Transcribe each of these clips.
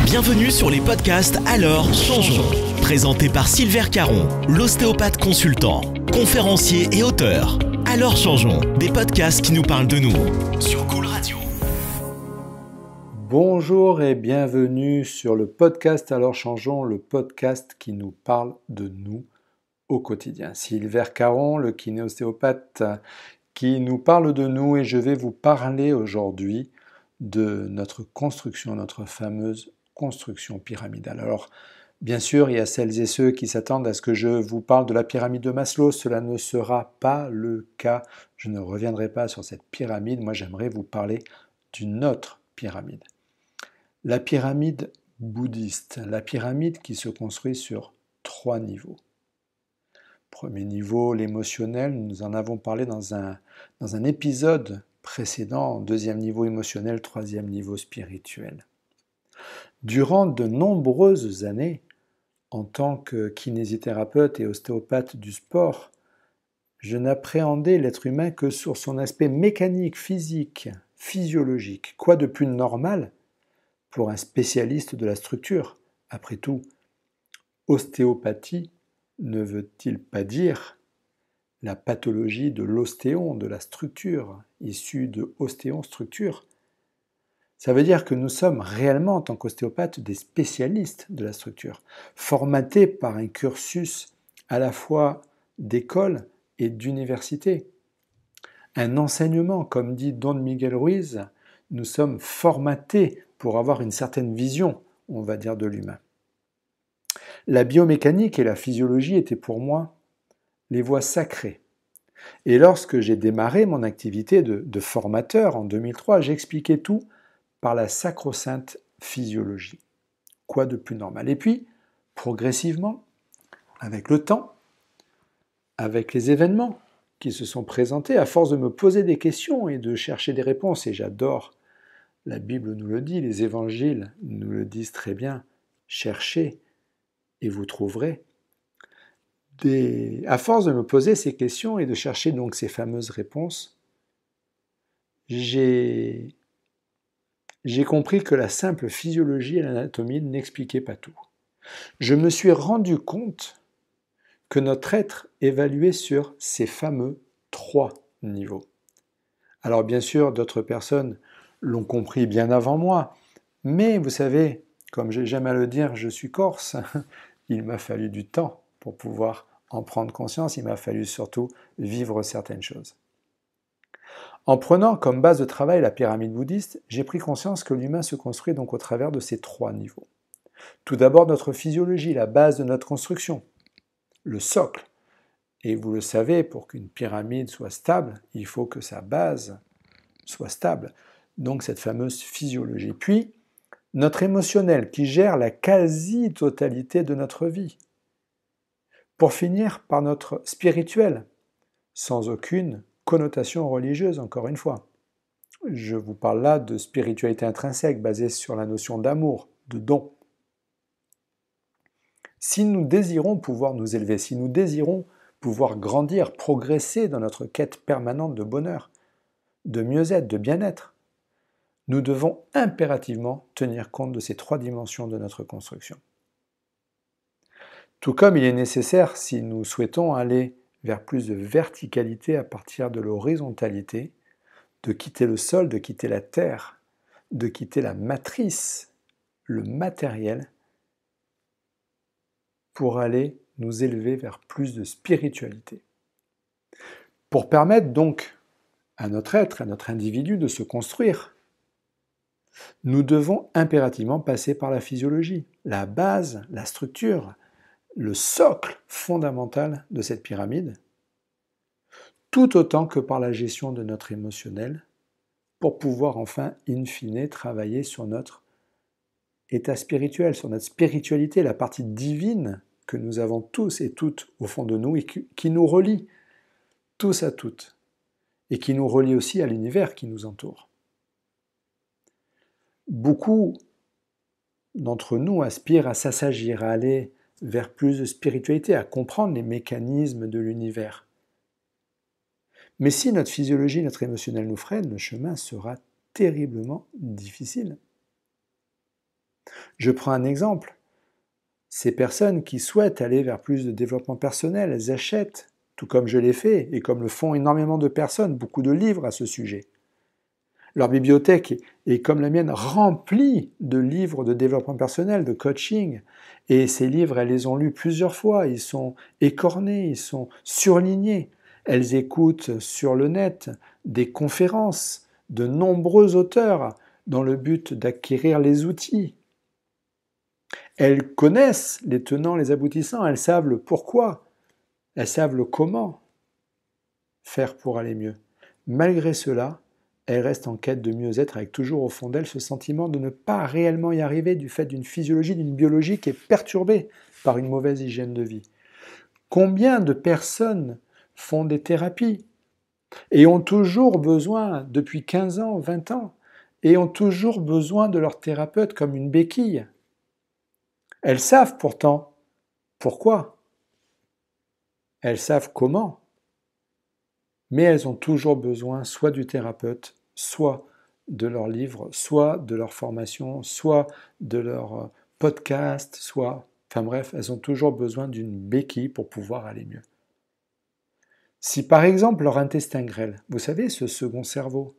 Bienvenue sur les podcasts Alors Changeons. Présenté par Silver Caron, l'ostéopathe consultant, conférencier et auteur. Alors Changeons, des podcasts qui nous parlent de nous. Sur Cool Radio. Bonjour et bienvenue sur le podcast Alors Changeons, le podcast qui nous parle de nous au quotidien. Silver Caron, le kiné-ostéopathe qui nous parle de nous, et je vais vous parler aujourd'hui de notre construction, notre fameuse construction pyramidale. Alors, bien sûr, il y a celles et ceux qui s'attendent à ce que je vous parle de la pyramide de Maslow. Cela ne sera pas le cas. Je ne reviendrai pas sur cette pyramide. Moi, j'aimerais vous parler d'une autre pyramide. La pyramide bouddhiste, la pyramide qui se construit sur 3 niveaux. Premier niveau, l'émotionnel, nous en avons parlé dans un épisode précédent. Deuxième niveau émotionnel, troisième niveau spirituel. Durant de nombreuses années, en tant que kinésithérapeute et ostéopathe du sport, je n'appréhendais l'être humain que sur son aspect mécanique, physique, physiologique. Quoi de plus normal pour un spécialiste de la structure? Après tout, ostéopathie ne veut-il pas dire la pathologie de l'ostéon, de la structure, issue de ostéon structure? Ça veut dire que nous sommes réellement, en tant qu'ostéopathes, des spécialistes de la structure, formatés par un cursus à la fois d'école et d'université. Un enseignement, comme dit Don Miguel Ruiz, nous sommes formatés pour avoir une certaine vision, on va dire, de l'humain. La biomécanique et la physiologie étaient pour moi les voies sacrées. Et lorsque j'ai démarré mon activité de formateur en 2003, j'expliquais tout par la sacro-sainte physiologie. Quoi de plus normal? Et puis, progressivement, avec le temps, avec les événements qui se sont présentés, à force de me poser des questions et de chercher des réponses, et j'adore, la Bible nous le dit, les évangiles nous le disent très bien, cherchez et vous trouverez. À force de me poser ces questions et de chercher donc ces fameuses réponses, j'ai compris que la simple physiologie et l'anatomie n'expliquaient pas tout. Je me suis rendu compte que notre être évaluait sur ces fameux 3 niveaux. Alors bien sûr, d'autres personnes l'ont compris bien avant moi, mais vous savez, comme j'aime à le dire, je suis corse, il m'a fallu du temps pour pouvoir en prendre conscience, il m'a fallu surtout vivre certaines choses. En prenant comme base de travail la pyramide bouddhiste, j'ai pris conscience que l'humain se construit donc au travers de ces 3 niveaux. Tout d'abord notre physiologie, la base de notre construction, le socle. Et vous le savez, pour qu'une pyramide soit stable, il faut que sa base soit stable. Donc cette fameuse physiologie. Puis, notre émotionnel qui gère la quasi-totalité de notre vie. Pour finir par notre spirituel, sans aucune connotation religieuse, encore une fois. Je vous parle là de spiritualité intrinsèque basée sur la notion d'amour, de don. Si nous désirons pouvoir nous élever, si nous désirons pouvoir grandir, progresser dans notre quête permanente de bonheur, de mieux-être, de bien-être, nous devons impérativement tenir compte de ces 3 dimensions de notre construction. Tout comme il est nécessaire, si nous souhaitons aller vers plus de verticalité à partir de l'horizontalité, de quitter le sol, de quitter la terre, de quitter la matrice, le matériel, pour aller nous élever vers plus de spiritualité. Pour permettre donc à notre être, à notre individu de se construire, nous devons impérativement passer par la physiologie, la base, la structure, le socle fondamental de cette pyramide, tout autant que par la gestion de notre émotionnel, pour pouvoir enfin, in fine, travailler sur notre état spirituel, sur notre spiritualité, la partie divine que nous avons tous et toutes au fond de nous et qui nous relie tous à toutes et qui nous relie aussi à l'univers qui nous entoure. Beaucoup d'entre nous aspirent à s'assagir, à aller vers plus de spiritualité, à comprendre les mécanismes de l'univers. Mais si notre physiologie, notre émotionnel nous freine, le chemin sera terriblement difficile. Je prends un exemple. Ces personnes qui souhaitent aller vers plus de développement personnel, elles achètent, tout comme je l'ai fait, et comme le font énormément de personnes, beaucoup de livres à ce sujet. Leur bibliothèque est comme la mienne, remplie de livres de développement personnel, de coaching. Et ces livres, elles les ont lus plusieurs fois, ils sont écornés, ils sont surlignés. Elles écoutent sur le net des conférences de nombreux auteurs dans le but d'acquérir les outils. Elles connaissent les tenants, les aboutissants, elles savent le pourquoi, elles savent le comment faire pour aller mieux. Malgré cela, elles restent en quête de mieux-être avec toujours au fond d'elles ce sentiment de ne pas réellement y arriver du fait d'une physiologie, d'une biologie qui est perturbée par une mauvaise hygiène de vie. Combien de personnes font des thérapies et ont toujours besoin, depuis 15 ans, 20 ans, et ont toujours besoin de leur thérapeute comme une béquille? Elles savent pourtant pourquoi, elles savent comment, mais elles ont toujours besoin soit du thérapeute, soit de leur livre, soit de leur formation, soit de leur podcast, enfin bref, elles ont toujours besoin d'une béquille pour pouvoir aller mieux. Si par exemple leur intestin grêle, vous savez, ce second cerveau,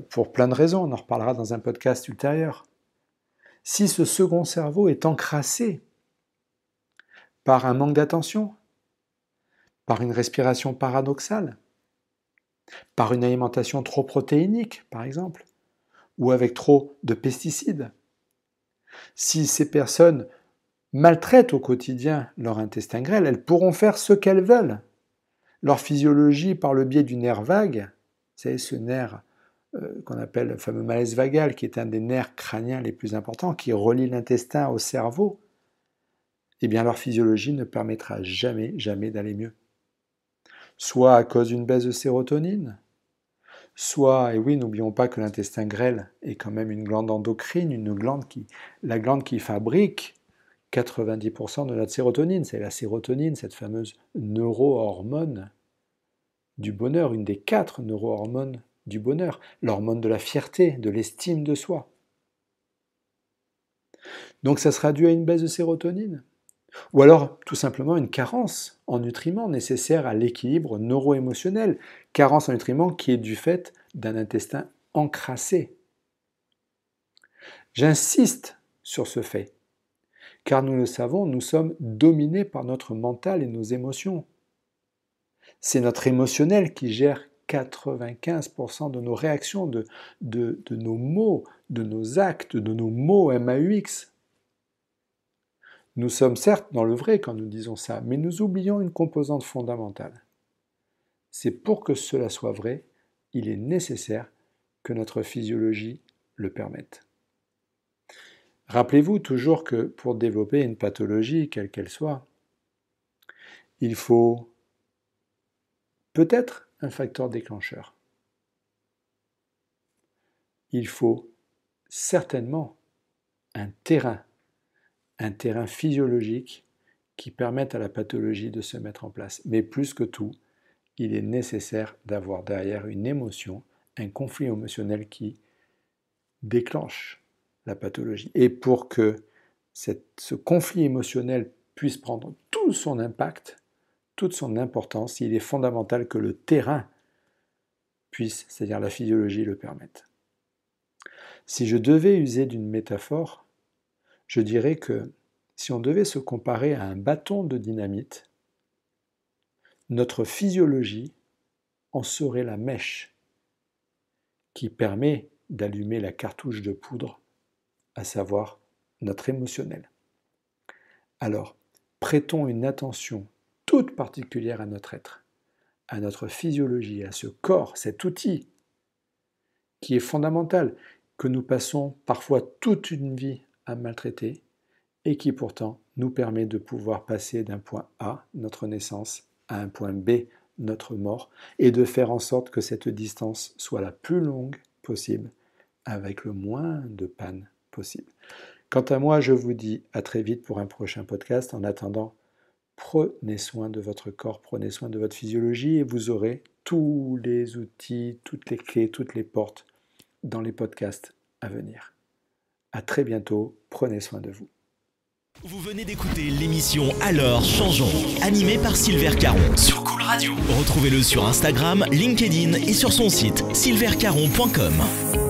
pour plein de raisons, on en reparlera dans un podcast ultérieur, si ce second cerveau est encrassé par un manque d'attention, par une respiration paradoxale, par une alimentation trop protéinique, par exemple, ou avec trop de pesticides. Si ces personnes maltraitent au quotidien leur intestin grêle, elles pourront faire ce qu'elles veulent. Leur physiologie, par le biais du nerf vague, vous savez, ce nerf qu'on appelle le fameux malaise vagal, qui est un des nerfs crâniens les plus importants, qui relie l'intestin au cerveau, eh bien leur physiologie ne permettra jamais d'aller mieux. Soit à cause d'une baisse de sérotonine, soit, et oui, n'oublions pas que l'intestin grêle est quand même une glande endocrine, la glande qui fabrique 90% de notre sérotonine. C'est la sérotonine, cette fameuse neurohormone du bonheur, une des 4 neurohormones du bonheur, l'hormone de la fierté, de l'estime de soi. Donc ça sera dû à une baisse de sérotonine. Ou alors, tout simplement, une carence en nutriments nécessaire à l'équilibre neuro-émotionnel. Carence en nutriments qui est du fait d'un intestin encrassé. J'insiste sur ce fait, car nous le savons, nous sommes dominés par notre mental et nos émotions. C'est notre émotionnel qui gère 95% de nos réactions, de nos mots, de nos actes, de nos mots MAUX. Nous sommes certes dans le vrai quand nous disons ça, mais nous oublions une composante fondamentale. C'est pour que cela soit vrai, il est nécessaire que notre physiologie le permette. Rappelez-vous toujours que pour développer une pathologie, quelle qu'elle soit, il faut peut-être un facteur déclencheur. Il faut certainement un terrain physiologique qui permette à la pathologie de se mettre en place. Mais plus que tout, il est nécessaire d'avoir derrière une émotion, un conflit émotionnel qui déclenche la pathologie. Et pour que ce conflit émotionnel puisse prendre tout son impact, toute son importance, il est fondamental que le terrain puisse, c'est-à-dire la physiologie, le permette. Si je devais user d'une métaphore, je dirais que si on devait se comparer à un bâton de dynamite, notre physiologie en serait la mèche qui permet d'allumer la cartouche de poudre, à savoir notre émotionnel. Alors, prêtons une attention toute particulière à notre être, à notre physiologie, à ce corps, cet outil qui est fondamental, que nous passons parfois toute une vie à maltraiter et qui pourtant nous permet de pouvoir passer d'un point A, notre naissance, à un point B, notre mort, et de faire en sorte que cette distance soit la plus longue possible, avec le moins de panne possible. Quant à moi, je vous dis à très vite pour un prochain podcast. En attendant, prenez soin de votre corps, prenez soin de votre physiologie et vous aurez tous les outils, toutes les clés, toutes les portes dans les podcasts à venir. À très bientôt, prenez soin de vous. Vous venez d'écouter l'émission Alors Changeons, animée par Silver Caron sur Cool Radio. Retrouvez-le sur Instagram, LinkedIn et sur son site silvercaron.com.